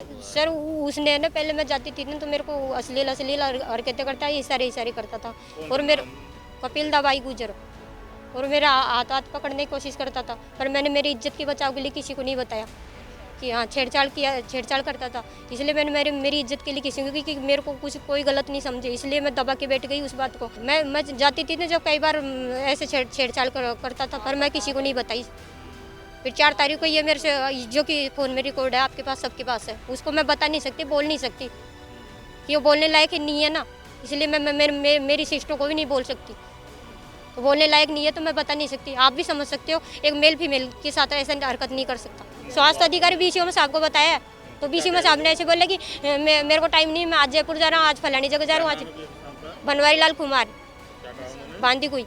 Sir उसने ना पहले मैं जाती थी ना तो मेरे को अश्लील अश्लील हरकतें करता है, इशारे करता था। और मेरे कपिल दवाई गुजर और मेरा हाथ हाथ पकड़ने की कोशिश करता था, पर मैंने मेरी इज्जत के बचाव के लिए किसी को नहीं बताया कि हाँ छेड़छाड़ करता था। इसलिए मैंने मेरी इज्जत के लिए किसी को, क्योंकि मेरे को कुछ कोई गलत नहीं समझे, इसलिए मैं दबा के बैठ गई उस बात को। मैं जाती थी ना जब कई बार ऐसे छेड़छाड़ करता था, पर मैं किसी को नहीं बताई। फिर 4 तारीख को ये मेरे से, जो कि फ़ोन में रिकॉर्ड है, आपके पास सबके पास है, उसको मैं बता नहीं सकती, बोल नहीं सकती कि वो बोलने लायक ही नहीं है ना, इसलिए मैं मेरी सिस्टर को भी नहीं बोल सकती। तो बोलने लायक नहीं है तो मैं बता नहीं सकती। आप भी समझ सकते हो, एक मेल फीमेल के साथ ऐसा हरकत नहीं कर सकता। स्वास्थ्य अधिकारी बीसीओ साहब को बताया है, तो बीसीओ साहब ने ऐसे बोला कि मेरे को टाइम नहीं, मैं आज जयपुर जा रहा हूँ, आज फलानी जगह जा रहा हूँ, आज बनवारी लाल कुमार बांदी कोई।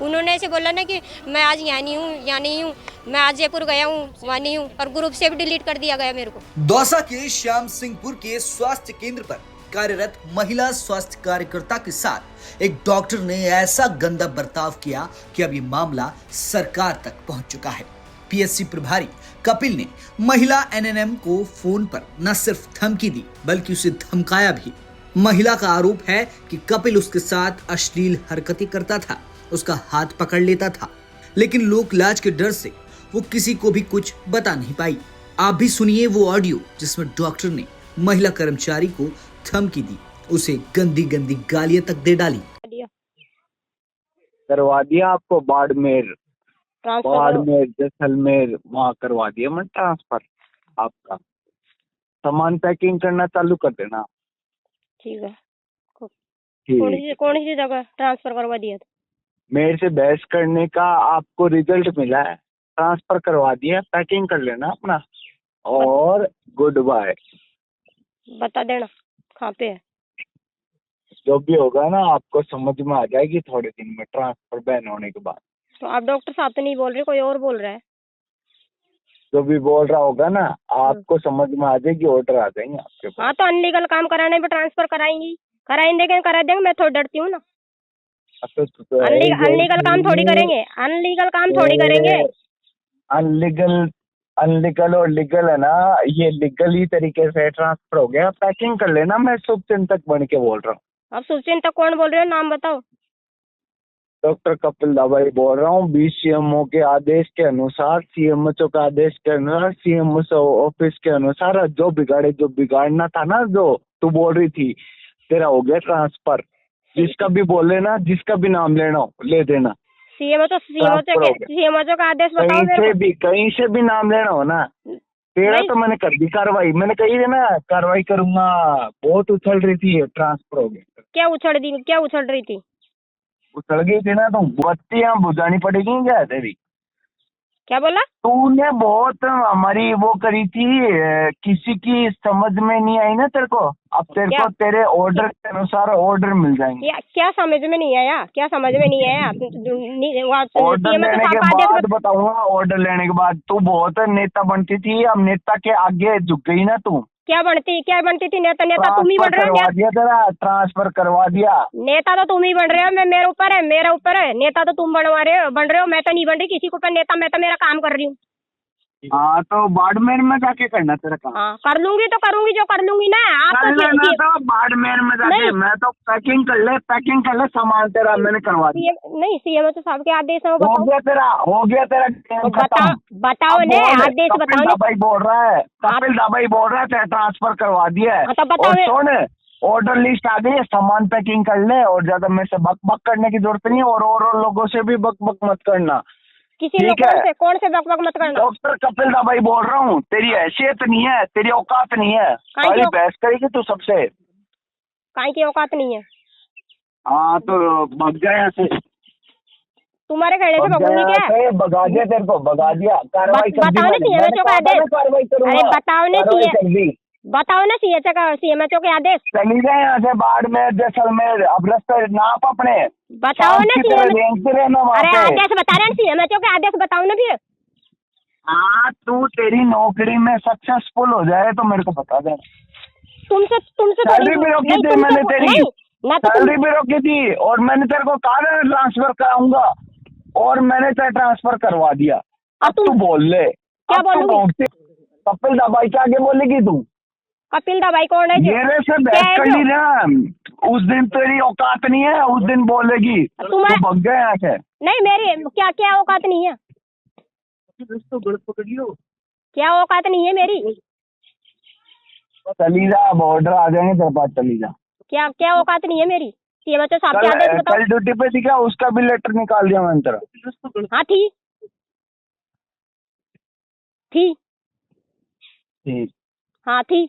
उन्होंने ऐसे बोला ना कि मैं आज यहाँ नहीं हूँ, मैं आज जयपुर गया हूँ, वहाँ नहीं हूँ, और ग्रुप से भी डिलीट कर दिया गया मेरे को। दौसा के श्याम सिंहपुर के स्वास्थ्य केंद्र पर कार्यरत महिला स्वास्थ्य कार्यकर्ता के साथ एक डॉक्टर ने ऐसा गंदा बर्ताव किया कि अब ये मामला सरकार तक पहुंच चुका है। पीएससी प्रभारी कपिल ने महिला एनएनएम को फोन पर न सिर्फ धमकी दी बल्कि उसे धमकाया भी। महिला का आरोप है कि कपिल उसके साथ अश्लील हरकतें करता था, उसका हाथ पकड़ लेता था, लेकिन लोक लाज के डर से वो किसी को भी कुछ बता नहीं पाई। आप भी सुनिए वो ऑडियो जिसमें डॉक्टर ने महिला कर्मचारी को धमकी दी, उसे गंदी गंदी गालियां तक दे डाली। करवा दिया आपको बाड़मेर जैसलमेर, वहाँ करवा दिया मैं ट्रांसफर। आपका सामान पैकिंग करना चालू कर देना। ठीक है। ठीक। कौन सी जगह ट्रांसफर करवा दिया था? मेरे से बहस करने का आपको रिजल्ट मिला है, ट्रांसफर करवा दिया, पैकिंग कर लेना अपना और गुड बाय। बता देना कहाँ पे है। जो भी होगा ना आपको समझ में आ जाएगी थोड़े दिन में, ट्रांसफर बैन होने के बाद। तो आप डॉक्टर साहब तो नहीं बोल रहे, कोई और बोल रहा है। जो भी बोल रहा होगा ना आपको समझ में आ जाएगी, ऑर्डर आ जाएंगे आपके पास। हाँ तो अनलीगल काम कराने पे ट्रांसफर कराएंगी, करा देंगे। मैं थोड़ी डरती हूँ ना। अनलीगल काम थोड़ी करेंगे, अनलीगल काम थोड़ी करेंगे। अनलीगल और लीगल है ना, ये लीगली तरीके से ट्रांसफर हो गया, पैकिंग कर लेना। मैं शुभचिंतक बन के बोल रहा हूँ। अब शुभचिंतक कौन बोल रहे हो, नाम बताओ। डॉक्टर कपिल दाबाई बोल रहा हूँ। बीसीएमओ के आदेश के अनुसार, सीएमएचओ के आदेश के अनुसार, सीएमएचओ ऑफिस के अनुसार जो बिगाड़ना था ना, जो तू बोल रही थी, तेरा हो गया ट्रांसफर। जिसका भी बोले ना, जिसका भी नाम लेना हो ले देना। सीएमएचओ का आदेश बताओ मेरे को। कहीं से भी नाम लेना हो ना, तेरा तो मैंने कर दी कार्रवाई। मैंने कही थी ना कार्रवाई करूंगा। बहुत उछल रही थी, ट्रांसफर हो गया। क्या उछल रही थी? उछल गई थी ना, तो बत्तियां बुझानी पड़ेगी क्या तेरी? क्या बोला? तूने बहुत हमारी वो करी थी, किसी की समझ में नहीं आई ना तेरे को। अब तेरे को तेरे ऑर्डर के अनुसार ऑर्डर मिल जाएंगे। क्या समझ में नहीं आया? ऑर्डर लेने के बाद बताऊंगा। ऑर्डर लेने के बाद तू बहुत नेता बनती थी, अब नेता के आगे झुक गई ना तू। क्या बनती थी? नेता तुम ही बन रहे हो। तेरा ट्रांसफर करवा दिया। नेता तो तुम ही बन रहे हो। मेरे ऊपर है। नेता तो तुम बन रहे हो, मैं तो नहीं बन रही किसी को पर नेता। मैं तो मेरा काम कर रही हूँ। हाँ तो बाड़मेर में जाके करना तेरा काम। हाँ कर लूंगी जो कर लूंगी ना। आप तो बाड़मेर में जाके मैं तो पैकिंग कर ले सामान तेरा मैंने करवा दिया। नहीं सीएमओ साहब के आदेश है, हो गया तेरा बताओ ने आदेश बताओ। भाई बोल रहा है, कपिल दाबाई बोल रहा है ट्रांसफर करवा दिया है। और सुन, ऑर्डर लिस्ट आ गई है, सामान पैकिंग कर ले और ज्यादा मेरे से बक करने की जरूरत नहीं है। और लोगों से भी बक मत करना। किसी कौन से बक मत करना। डॉक्टर कपिल दाबाई बोल रहा हूँ, तेरी हैसियत नहीं है, तेरी औकात नहीं है। सारी बहस करेगी तू सबसे। काहे की औकात नहीं है? हाँ तो भग जाए यहाँ से। तुम्हारे कहने से भगूंगी क्या? भगा दिया तेरे को, भगा दिया। कार्रवाई कर दी। बताओ ना सीएमएचओ के आदेश। चली गए यहाँ से बाड़मेर जैसलमेर, अब रास्ते नाप अपने। बताओ ना अरे आदेश बता रहे हैं, सीएमएचओ के आदेश बताओ ना फिर। हाँ तू तेरी नौकरी में सक्सेसफुल हो जाए तो मेरे को बता दे। तुमसे सैलरी भी रोकी थी मैंने तेरी, सैलरी भी रोकी थी और मैंने तेरे को कहा ट्रांसफर कराऊंगा और मैंने तेरा ट्रांसफर करवा दिया। अब तू बोल ले। क्या बोलूंगी? कपिल दवाई के आगे बोलेगी तू? कपिल दवाई कौन है जो? मेरे से क्या बहस है कर जो? ली ना, उस दिन तेरी औकात नहीं है, उस दिन बोलेगी तू तुम्हारे भग गए यहाँ से। नहीं, मेरी क्या क्या औकात नहीं है? क्या औकात नहीं है मेरी? चली जा, बॉर्डर आ जाएंगे तेरे पास, चली जा। क्या क्या औकात नहीं है मेरी? सीएमएचओ साहब के कल आदेश बताओ। कल ड्यूटी पे थी क्या? उसका भी लेटर निकाल दिया मैंने तेरा। हाँ थी। ठीक, हाँ थी।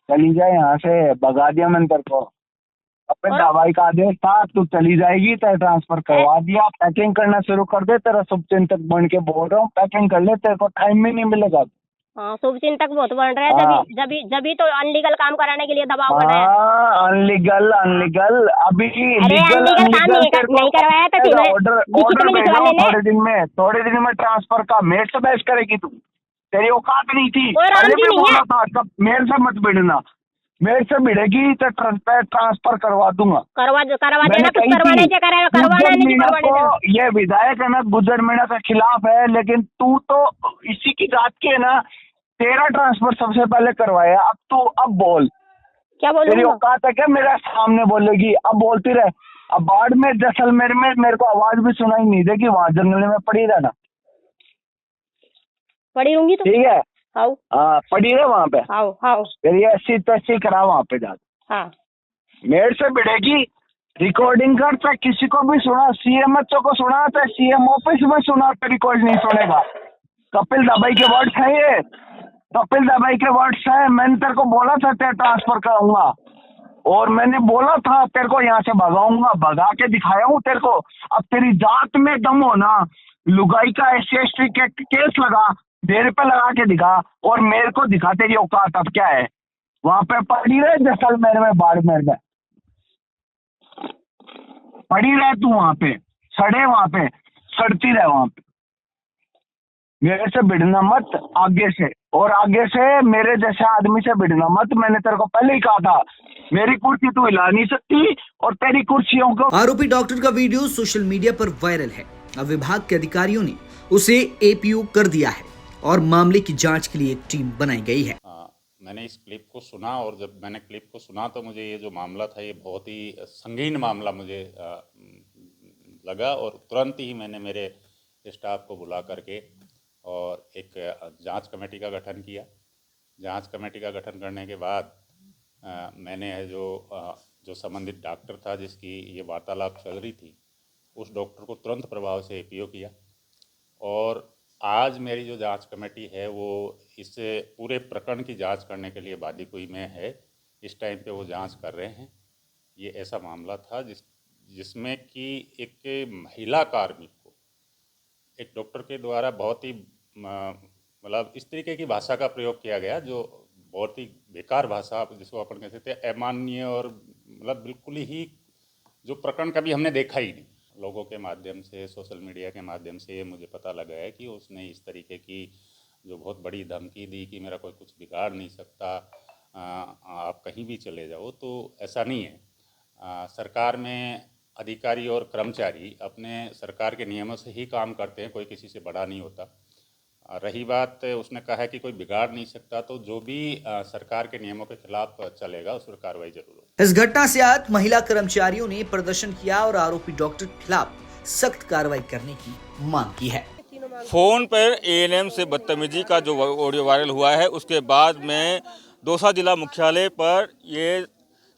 चली जाए यहाँ से, भगा दिया मैंने तेरे को। अपने और दवाई का आदेश था, तू चली जाएगी, तेरा ट्रांसफर करवा दिया। पैकिंग करना शुरू कर दे, तेरा शुभचिंतक बन के बोल रहा हूँ, पैकिंग कर ले, तेरे को टाइम भी नहीं मिलेगा। हाँ, शुभचिंतक बहुत बन रहा है। हाँ। जभी तो अनलीगल काम कराने के लिए दबाव बन रहा है। हाँ, अनलीगल अरे अभी लीगल अनलीगल काम नहीं करवाया था ठीक है। ऑर्डर लिखित में भेजा लिखवा हूँ लेने। थोड़े दिन में ट्रांसफर का। मेरे से बहस करेगी तू? तेरी औकात नहीं थी, कोई राम पहले जी भी नहीं बोला है। था। कब मेरे से मत भिड़ना, मेरे से भिड़ेगी तो ट्रांसफर करवा दूंगा। करवा मैंने देना, कुछ कही करवाने थी, से करवाना गुज्जर नहीं मीणा करवाने देना। को, ये विधायक है ना गुज्जर मीणा के खिलाफ है, लेकिन तू तो इसी की जात के है ना। तेरा ट्रांसफर सबसे पहले करवाया, अब तू अब बोल, क्या तेरी बोलूंगा? औकात है क्या मेरे सामने बोलेगी? अब बोलती रहे। अब बाड़मेर जैसलमेर में मेरे को आवाज भी सुनाई नहीं देगी, वहां जंगल में पड़ी रहना, पड़ी रहूंगी तो। ठीक है? आओ हाँ, पड़ी रहे वहां पे। आओ आओ। तेरी 80 करा वहां पे जा। हाँ मेरे से भिड़ेगी, रिकॉर्डिंग कर, चाहे किसी को भी सुना, सीएमएचओ को सुना, चाहे सीएम ऑफिस में सुना, तो रिकॉर्ड नहीं सुनेगा। कपिल दवाई के वर्ड्स है ये, कपिल दवाई के वर्ड्स है। मैंने तेरे को बोला था तेरा ट्रांसफर कराऊंगा, और मैंने बोला था तेरे को यहाँ से भगाऊंगा, भगा के दिखाया हूँ तेरे को। अब तेरी जात में दम हो ना, लुगाई का SC/ST के केस लगा, मेरे पे लगा के दिखा, और मेरे को दिखा तेरी औकात अब क्या है। वहां पे पड़ी रहे जैसलमेर में, बाड़मेर में पड़ी रहे तू, वहां पे सड़े, वहां पे सड़ती रहे वहां पे। मेरे से भिड़ना मत आगे से, और आगे से मेरे जैसे आदमी से भिड़ना मत। मैंने तेरे को पहले ही कहा था, मेरी कुर्सी तू हिला नहीं सकती, और तेरी कुर्सियों को। आरोपी डॉक्टर का वीडियो सोशल मीडिया पर वायरल है। अब विभाग के अधिकारियों ने उसे APO कर दिया है और मामले की जांच के लिए एक टीम बनाई गई है। मैंने इस क्लिप को सुना, और जब मैंने क्लिप को सुना तो मुझे ये जो मामला था ये बहुत ही संगीन मामला मुझे लगा, और तुरंत ही मैंने मेरे स्टाफ को बुला करके और एक जांच कमेटी का गठन किया। जांच कमेटी का गठन करने के बाद मैंने जो संबंधित डॉक्टर था जिसकी ये वार्तालाप चल रही थी, उस डॉक्टर को तुरंत प्रभाव से APO किया। और आज मेरी जो जांच कमेटी है वो इस पूरे प्रकरण की जांच करने के लिए बादीकुई में है। इस टाइम पे वो जांच कर रहे हैं। ये ऐसा मामला था जिसमें कि एक महिला कार्मिक को एक डॉक्टर के द्वारा बहुत ही मतलब इस तरीके की भाषा का प्रयोग किया गया जो बहुत ही बेकार भाषा, जिसको अपन कह सकते हैं अमाननीय, और मतलब बिल्कुल ही जो प्रकरण कभी हमने देखा ही नहीं। लोगों के माध्यम से, सोशल मीडिया के माध्यम से मुझे पता लगा है कि उसने इस तरीके की जो बहुत बड़ी धमकी दी कि मेरा कोई कुछ बिगाड़ नहीं सकता, आप कहीं भी चले जाओ। तो ऐसा नहीं है। सरकार में अधिकारी और कर्मचारी अपने सरकार के नियमों से ही काम करते हैं, कोई किसी से बड़ा नहीं होता। रही बात उसने कहा है कि कोई बिगाड़ नहीं सकता, तो जो भी सरकार के नियमों के खिलाफ चलेगा उस पर कार्रवाई जरूर होगी। इस घटना से आहत महिला कर्मचारियों ने प्रदर्शन किया और आरोपी डॉक्टर के खिलाफ सख्त कार्रवाई करने की मांग की है। फ़ोन पर ANM से बदतमीजी का जो ऑडियो वायरल हुआ है, उसके बाद में दौसा जिला मुख्यालय पर ये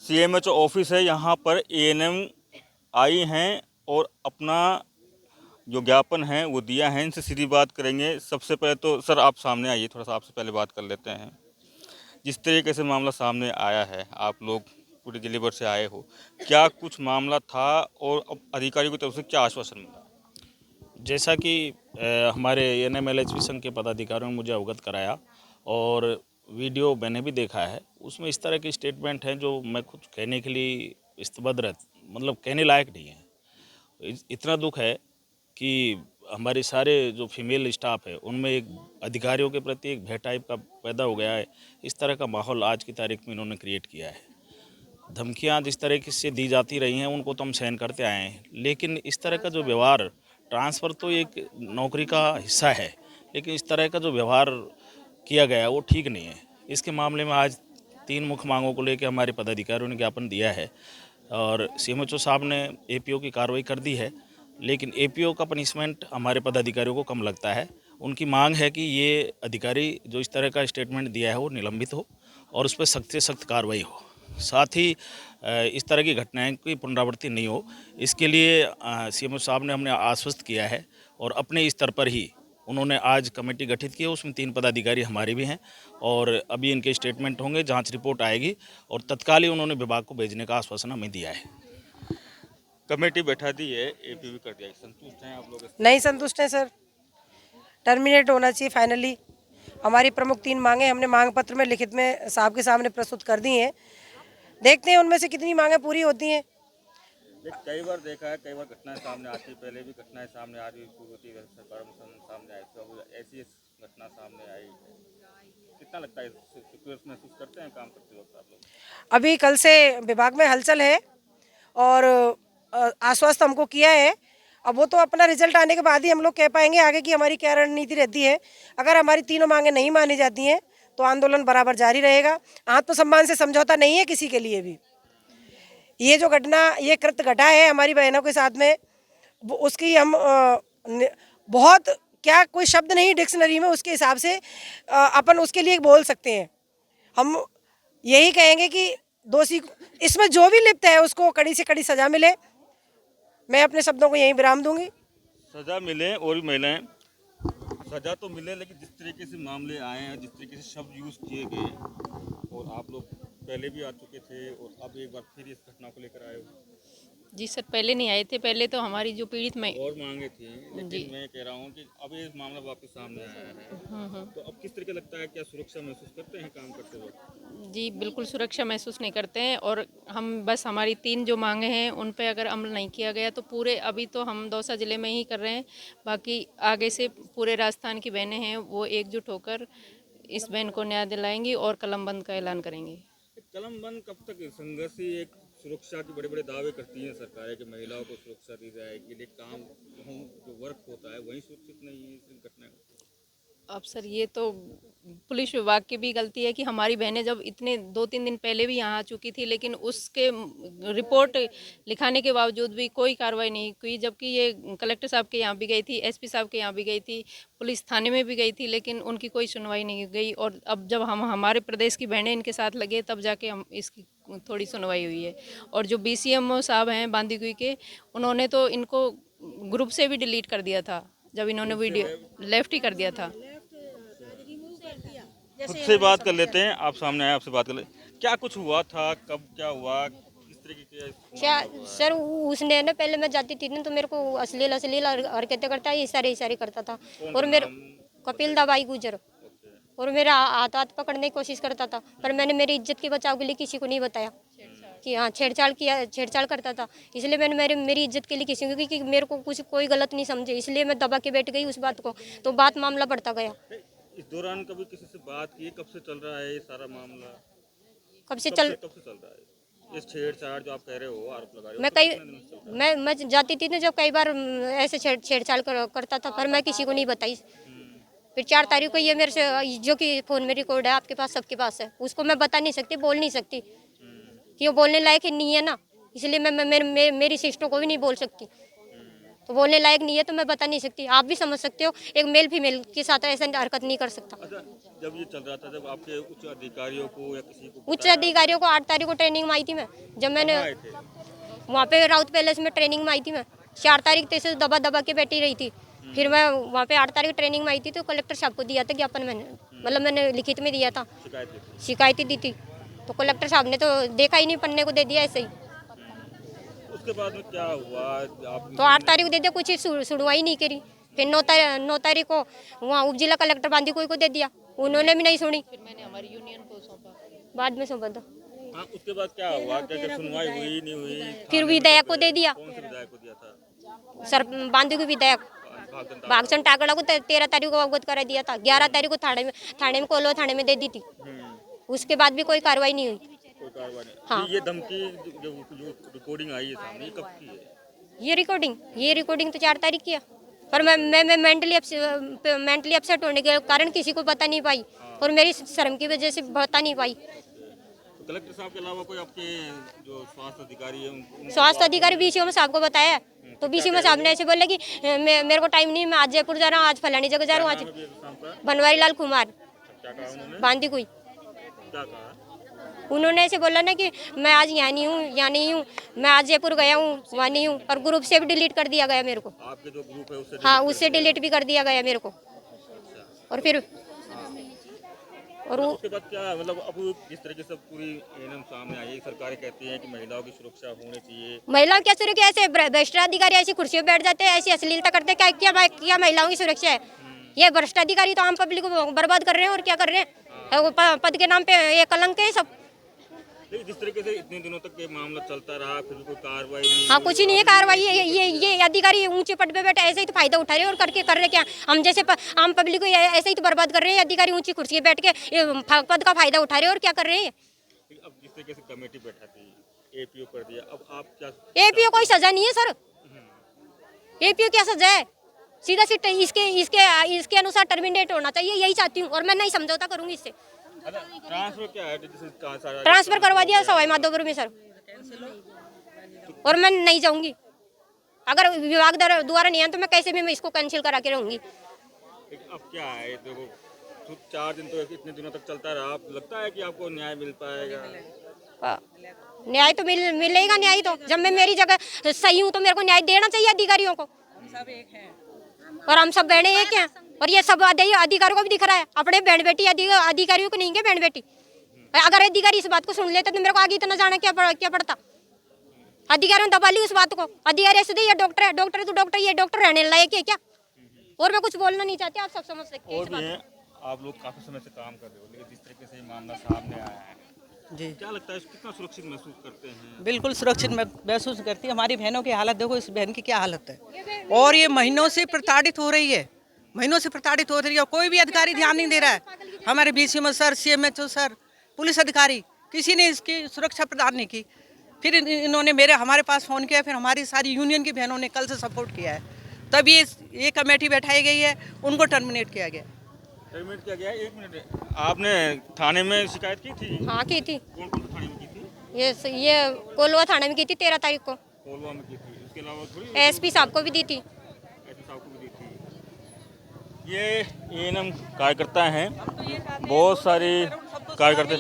CMHO ऑफिस है, यहाँ पर ANM आई हैं और अपना जो ज्ञापन है वो दिया है। इनसे सीधी बात करेंगे। सबसे पहले तो सर आप सामने आइए, थोड़ा सा आपसे पहले बात कर लेते हैं। जिस तरीके से मामला सामने आया है, आप लोग पूरे जिले भर से आए हो, क्या कुछ मामला था और अब अधिकारियों की तरफ से क्या आश्वासन मिला? जैसा कि हमारे NMLHB संघ के पदाधिकारियों ने मुझे अवगत कराया और वीडियो मैंने भी देखा है, उसमें इस तरह के स्टेटमेंट हैं जो मैं खुद कहने के लिए स्तब्ध मतलब कहने लायक नहीं है। इतना दुख है कि हमारे सारे जो फीमेल स्टाफ है उनमें एक अधिकारियों के प्रति एक भय टाइप का पैदा हो गया है। इस तरह का माहौल आज की तारीख में इन्होंने क्रिएट किया है। धमकियां जिस तरह से दी जाती रही हैं उनको तो हम सहन करते आए हैं, लेकिन इस तरह का जो व्यवहार, ट्रांसफ़र तो एक नौकरी का हिस्सा है, लेकिन इस तरह का जो व्यवहार किया गया वो ठीक नहीं है। इसके मामले में आज 3 मुख्य मांगों को लेकर हमारे पदाधिकारियों ने ज्ञापन दिया है और सीएमएचओ साहब ने एपीओ की कार्रवाई कर दी है, लेकिन एपीओ का पनिशमेंट हमारे पदाधिकारियों को कम लगता है। उनकी मांग है कि ये अधिकारी जो इस तरह का स्टेटमेंट दिया है वो निलंबित हो और उस पर सख्त से सख्त कार्रवाई हो। साथ ही इस तरह की घटनाएं की पुनरावृत्ति नहीं हो, इसके लिए सीएमओ साहब ने हमने आश्वस्त किया है और अपने स्तर पर ही उन्होंने आज कमेटी गठित की है। उसमें 3 पदाधिकारी हमारे भी हैं और अभी इनके स्टेटमेंट होंगे, जांच रिपोर्ट आएगी और तत्काल ही उन्होंने विभाग को भेजने का आश्वासन हमें दिया है। कमेटी बैठा दी है, एपीवी कर दिया, संतुष्ट हैं आप लोग? नहीं संतुष्ट हैं सर, टर्मिनेट होना चाहिए फाइनली। हमारी प्रमुख 3 मांगे हमने मांग पत्र में लिखित में साहब के सामने प्रस्तुत कर दी हैं। देखते हैं उनमें से कितनी मांगे पूरी होती हैं। कई बार देखा है, कई बार घटनाएं सामने आती, पहले भी घटनाएं सामने आ रही होती, सरकार सामने आई, तो ऐसी घटना सामने आई। कितना लगता है सिक्योर महसूस करते हैं काम करते वक्त आप लोग? अभी कल से विभाग में हलचल है और आश्वस्त हमको किया है। अब वो तो अपना रिजल्ट आने के बाद ही हम लोग कह पाएंगे आगे की हमारी क्या रणनीति रहती है। अगर हमारी तीनों मांगे नहीं मानी जाती हैं तो आंदोलन बराबर जारी रहेगा। आत्मसम्मान से समझौता नहीं है किसी के लिए भी। ये जो घटना, ये कृत्य घटा है हमारी बहनों के साथ में, उसकी हम बहुत क्या कोई शब्द नहीं डिक्शनरी में उसके हिसाब से अपन उसके लिए बोल सकते हैं। हम यही कहेंगे कि दोषी इसमें जो भी लिप्त है उसको कड़ी से कड़ी सजा मिले। मैं अपने शब्दों को यहीं विराम दूंगी। सजा मिले और भी महिलाएं, सजा तो मिले, लेकिन जिस तरीके से मामले आए हैं, जिस तरीके से शब्द यूज़ किए गए, और आप लोग पहले भी आ चुके थे और अब एक बार फिर इस घटना को लेकर आए हो। जी सर, पहले नहीं आए थे, पहले तो हमारी जो पीड़ित में और मांगे थी, लेकिन मैं कह रहा हूँ कि अब ये मामला वापस सामने आया है, तो अब किस तरह का लगता है, क्या सुरक्षा महसूस करते हैं काम करते वक्त? जी बिल्कुल सुरक्षा महसूस नहीं करते हैं और हम बस हमारी 3 जो मांगे हैं उन पे अगर अमल नहीं किया गया तो पूरे, अभी तो हम दौसा ज़िले में ही कर रहे हैं, बाकी आगे से पूरे राजस्थान की बहनें हैं वो एकजुट होकर इस बहन को न्याय दिलाएंगी और कलम बंद का ऐलान करेंगी। कलम बंद कब तक? संघर्ष ही एक सुरक्षा के बड़े बड़े दावे करती हैं सरकारें कि महिलाओं को सुरक्षा दी जाएगी, लेकिन काम जो वर्क होता है वहीं सुरक्षित नहीं है इस घटना में। अब सर ये तो पुलिस विभाग की भी गलती है कि हमारी बहनें जब इतने 2-3 दिन पहले भी यहाँ आ चुकी थी, लेकिन उसके रिपोर्ट लिखाने के बावजूद भी कोई कार्रवाई नहीं हुई, जबकि ये कलेक्टर साहब के यहाँ भी गई थी, एसपी साहब के यहाँ भी गई थी, पुलिस थाने में भी गई थी, लेकिन उनकी कोई सुनवाई नहीं गई। और अब जब हम हमारे प्रदेश की बहनें इनके साथ लगे तब जाके हम इसकी थोड़ी सुनवाई हुई है। और जो BCMO साहब हैं बांदीकुई के, उन्होंने तो इनको ग्रुप से भी डिलीट कर दिया था जब इन्होंने वीडियो लेफ्ट ही कर दिया था। खुद से बात कर लेते हैं, आप सामने आए, आपसे बात कर लेते हैं। क्या कुछ हुआ था, कब क्या हुआ, किस तरीके के? क्या सर, उसने ना पहले मैं जाती थी ना तो मेरे को अश्लील हरकतें करता है, इशारे करता था। और मेरे कपिल दाबाई गुजर, और मेरा हाथ पकड़ने की कोशिश करता था, पर मैंने मेरी इज्जत के बचाव के लिए किसी को नहीं बताया कि हाँ छेड़छाड़ करता था। इसलिए मैंने मेरी इज्जत के लिए किसी को, क्योंकि मेरे को कुछ कोई गलत नहीं समझे, इसलिए मैं दबा के बैठ गई उस बात को, तो बात मामला बढ़ता गया। इस दौरान कभी किसी से बात की? कब से चल रहा है ये सारा मामला? कब से चल रहा है इस छेड़छाड़ जो आप कह रहे हो, आरोप लगा रहे हो? मैं जाती थी ना जब, कई बार ऐसे छेड़छाड़ करता था, पर मैं किसी को नहीं बताई। फिर 4 तारीख को ये मेरे से, जो कि फ़ोन में रिकॉर्ड है आपके पास, सबके पास है, उसको मैं बता नहीं सकती, बोल नहीं सकती कि वो बोलने लायक ही नहीं है ना, इसलिए मैं मेरी सिस्टरों को भी नहीं बोल सकती। तो बोलने लायक नहीं है तो मैं बता नहीं सकती। आप भी समझ सकते हो, एक मेल फीमेल के साथ ऐसा हरकत नहीं कर सकता। अच्छा, जब ये चल रहा था, जब आपके उच्च अधिकारियों को या किसी को उच्च अधिकारियों को 8 तारीख को ट्रेनिंग में आई थी मैं, जब मैंने वहाँ पे राउत पैलेस में ट्रेनिंग में आई थी मैं। 4 तारीख से दबा के बैठी रही थी, फिर मैं वहाँ पे 8 तारीख ट्रेनिंग में आई थी, तो कलेक्टर साहब को दिया था ज्ञापन, मैंने लिखित में दिया था, शिकायत दी थी, तो कलेक्टर साहब ने तो देखा ही नहीं, पन्ने को दे दिया ऐसे ही। उसके बाद में क्या हुआ? तो 8 तारीख को दे दिया, कुछ सुनवाई नहीं करी। फिर 9 तारीख को वहाँ उप जिला कलेक्टर बांदीकुई को दे दिया, उन्होंने भी नहीं सुनी, फिर मैंने हमारी यूनियन को सौंपा, बाद में सौंपा था। हाँ, उसके बाद क्या हुआ? क्या सुनवाई हुई नहीं हुई? फिर विधायक को दे दिया, कौन से विधायक को दिया था? सर बांदीकुई विधायक भागचंद टाकड़ा को 13 तारीख को अवगत करा दिया था, 11 तारीख को थाने में कोलो थाने में दे दी थी। उसके बाद भी कोई कार्रवाई नहीं हुई। कोई कार्रवाई नहीं? हाँ। ये धमकी जो रिकॉर्डिंग आई है सामने, ये कब की है? ये रिकॉर्डिंग तो 4 तारीख की है, पर मैं मेंटली अपसेट होने के कारण किसी को पता नहीं पाई। और मेरी शर्म की वजह से बता नहीं पाई। तो कलेक्टर साहब के अलावा कोई आपके जो स्वास्थ्य अधिकारी है स्वास्थ्य अधिकारी BCO साहब को बताया, तो BCO साहब ने ऐसे बोले कि मेरे को टाइम नहीं, मैं आज जयपुर जा रहा हूँ, आज फलानी जगह जा रहा हूँ, आज बनवारी लाल कुमार क्या कहा उन्होंने? बांदी कोई क्या कहा? उन्होंने ऐसे बोला ना कि मैं आज यहाँ नहीं हूँ, यहाँ नहीं हूँ, मैं आज जयपुर गया हूँ, वहाँ नहीं हूँ, और ग्रुप से भी डिलीट कर दिया गया मेरे को। आपके जो ग्रुप है उससे हाँ, उससे डिलीट भी कर दिया गया मेरे को। और फिर और उसके बाद क्या मतलब अब जिस तरीके से पूरी एएनएम सामने आई है, सरकारें कहती हैं कि महिलाओं की सुरक्षा होनी चाहिए। महिलाओं क्या सुरक्षा? ऐसे भ्रष्ट अधिकारी ऐसी कुर्सियों पर बैठ जाते हैं, ऐसी अश्लीलता करते हैं, क्या महिलाओं की सुरक्षा है? ये भ्रष्ट अधिकारी तो आम पब्लिक को बर्बाद कर रहे हैं और क्या कर रहे हैं, वो पद के नाम पे ये कलंक है सब। लेकिन जिस तरीके से इतने दिनों तक ये मामला चलता रहा, फिर भी कोई कार्रवाई नहीं हाँ, हुई। कुछ नहीं है कार्रवाई। ये अधिकारी ऊंचे पद पे बैठे ऐसे ही तो फायदा उठा रहे हैं और करके कर रहे क्या? हम जैसे आम पब्लिक को ऐसे ही तो बर्बाद कर रहे हैं। अधिकारी ऊंची कुर्सी पे बैठ के पद का फायदा उठा रहे हैं और क्या कर रहे हैं? अब जिस तरीके से कमेटी बैठा थी, एपीओ कर दिया, अब आप क्या? एपीओ कोई सजा नहीं है सर। एपीओ क्या सजा है? सीधा सीधा इसके अनुसार टर्मिनेट होना चाहिए, यही चाहती हूँ, और मैं नहीं समझौता करूंगी इससे। ट्रांसफर क्या है? जैसे सारा ट्रांसफर करवा दिया सवाई माधोपुर में सर, और मैं नहीं जाऊंगी। अगर विभाग द्वारा नहीं है तो मैं कैसे भी मैं इसको कैंसिल करा के रहूंगी। अब क्या है, देखो तो 4 दिन तो इतने दिनों तक चलता रहा, आप लगता है कि आपको न्याय मिल पाएगा? न्याय तो मिलेगा। न्याय तो जब मैं मेरी जगह सही हूँ तो मेरे को न्याय देना चाहिए अधिकारियों को। और हम सब बहने एक हैं, और ये सब अधिकारियों को भी दिख रहा है। अपने बहन बेटी अधिकारियों को नहीं है बहन बेटी। अगर अधिकारी इस बात को सुन लेते तो मेरे को आगे इतना जाना क्या पड़ता? अधिकारियों ने दबा ली उस बात को। अधिकारी ऐसे ये डॉक्टर है, डॉक्टर तो डॉक्टर, ये डॉक्टर रहने लायक है क्या? और मैं कुछ बोलना नहीं चाहती, आप सब समझ सकते हैं इस बात को। आप लोग काफी समय से काम कर रहे हो, लेकिन जिस तरीके से ये मामला सामने आया है, जी क्या लगता है कितना सुरक्षित महसूस करते हैं? बिल्कुल सुरक्षित महसूस करती है। हमारी बहनों की हालत देखो, इस बहन की क्या हालत है, और ये महीनों से प्रताड़ित हो रही है, महीनों से प्रताड़ित हो रही है, और कोई भी अधिकारी ध्यान नहीं दे रहा है। हमारे BCO sir, CMHO sir, police अधिकारी, किसी ने इसकी सुरक्षा प्रदान नहीं की। फिर इन्होंने हमारे पास फ़ोन किया, फिर हमारी सारी यूनियन की बहनों ने कल से सपोर्ट किया है, तब ये कमेटी बैठाई गई है, उनको टर्मिनेट किया गया। टर्मिनेट किया गया? 1 मिनट, आपने थाने में शिकायत की थी? हाँ, की थी। कौन कौन थाने में की थी? ये कोलवा थाने में की थी 13 तारीख को। कोलवा में की थी, उसके अलावा थोड़ी SP साहब को भी दी थी। ऐसे साहब को भी दी थी। ये एएनएम कार्यकर्ता हैं, बहुत सारे कार्यकर्ता।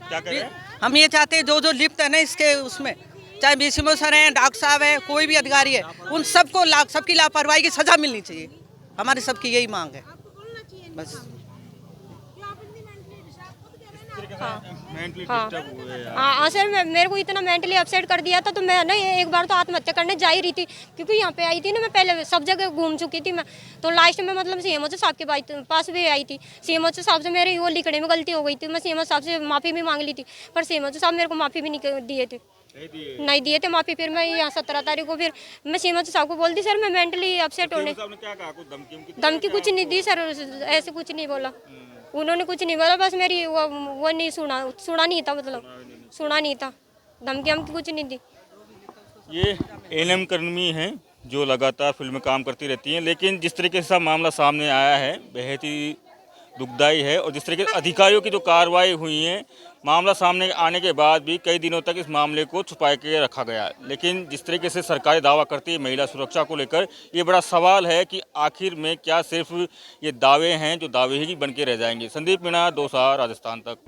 क्या कह रहे हैं? हम ये चाहते हैं जो लिप्त है ना इसके उसमें, चाहे BCO सर हैं, डॉक्टर साहब हैं, कोई भी अधिकारी है, उन सबको सबकी लापरवाही की सजा मिलनी चाहिए। हमारी सबकी यही मांग है बस। मेंटली हाँ। डिस्टर्ब हुए यार। हाँ सर, मेरे को इतना मेंटली अपसेट कर दिया था, तो मैं ना एक बार तो आत्महत्या करने जा ही रही थी, क्योंकि यहाँ पे आई थी ना, मैं पहले सब जगह घूम चुकी थी मैं। तो लास्ट में मतलब CMHO साहब के पास भी आई थी। CMHO साहब से मेरी वो लिखने में गलती हो गई थी, मैं CMHO साहब से माफ़ी भी मांग ली थी, पर CMHO साहब मेरे को माफ़ी भी नहीं दिए थे, नहीं दिए थे माफ़ी। फिर मैं यहाँ 17 तारीख को फिर मैं CMHO साहब को बोलती, सर मैं मेंटली अपसेट होने। साहब ने क्या कहा? कुछ धमकी कुछ नहीं दी सर, ऐसे कुछ नहीं बोला उन्होंने, कुछ नहीं बोला, बस मेरी वो नहीं सुना नहीं था, मतलब सुना नहीं था, धमकी हमकी कुछ नहीं दी। ये एएनएम कर्मी हैं जो लगातार फील्ड में काम करती रहती हैं, लेकिन जिस तरीके से मामला सामने आया है बेहद ही दुखदायी है। और जिस तरीके से अधिकारियों की जो कार्रवाई हुई है, मामला सामने आने के बाद भी कई दिनों तक इस मामले को छुपा के रखा गया। लेकिन जिस तरीके से सरकार दावा करती है महिला सुरक्षा को लेकर, ये बड़ा सवाल है कि आखिर में क्या सिर्फ ये दावे हैं जो दावे ही बन के रह जाएंगे। संदीप मीणा, दौसा, राजस्थान तक।